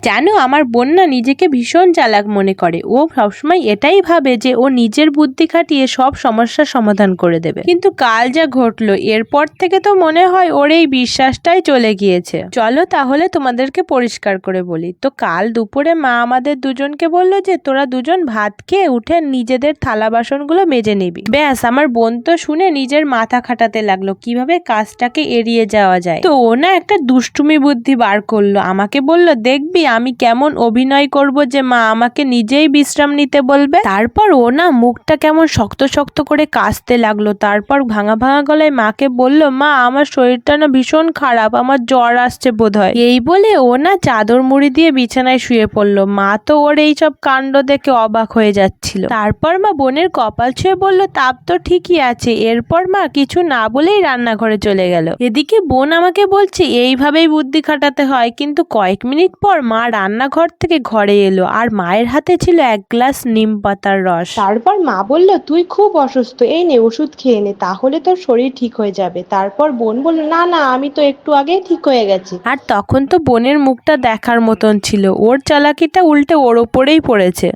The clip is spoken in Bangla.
জানো আমার বোন না নিজেকে ভীষণ চালাক মনে করে। ও সবসময় এটাই ভাবে যে ও নিজের বুদ্ধি খাটিয়ে সব সমস্যার সমাধান করে দেবে, কিন্তু কাল যা ঘটলো এরপর থেকে তো মনে হয় ওর এই বিশ্বাসটাই চলে গিয়েছে। চলো তাহলে তোমাদেরকে পরিষ্কার করে বলি। তো কাল দুপুরে মা আমাদের দুজনকে বললো যে তোরা দুজন ভাত খেয়ে উঠে নিজেদের থালা বাসনগুলো মেজে নিবি। ব্যাস, আমার বোন তো শুনে নিজের মাথা খাটাতে লাগলো কিভাবে কাজটাকে এড়িয়ে যাওয়া যায়। তো ও না একটা দুষ্টুমি বুদ্ধি বার করলো, আমাকে বলল দেখবি আমি কেমন অভিনয় করব যে মা আমাকে নিজেই বিশ্রাম নিতে বলবে। তারপর ও না মুখটা কেমন শক্ত শক্ত করে কাশতে লাগলো। তারপর ভাঙা ভাঙা গলায় মাকে বলল, মা আমার শরীরটা না ভীষণ খারাপ, আমার জ্বর আসছে বোধহয়। এই বলে ও না চাদর মুড়ি দিয়ে বিছানায় শুয়ে পড়লো। মা তো ওর এইসব কাণ্ড দেখে অবাক হয়ে যাচ্ছিল। তারপর মা বোনের কপাল ছুঁয়ে বলল, তাপ তো ঠিকই আছে। এরপর মা কিছু না বলেই রান্নাঘরে চলে গেল। এদিকে বোন আমাকে বলছে এইভাবেই বুদ্ধি খাটাতে হয়, কিন্তু কয়েক মিনিট পর মা রান্নাঘর থেকে ঘরে এলো আর মায়ের হাতে ছিল এক গ্লাস নিম পাতার রস। তারপর মা বলল, তুই খুব অসুস্থ, এই নে ওষুধ খেয়ে নে, তাহলে তোর শরীর ঠিক হয়ে যাবে। তারপর বোন বলল, না না, আমি তো একটু আগেই ঠিক হয়ে গেছি। আর তখন তো বোনের মুখটা দেখার মতন ছিল, ওর চালাকিটা উল্টে ওর ওপরেই পড়েছে।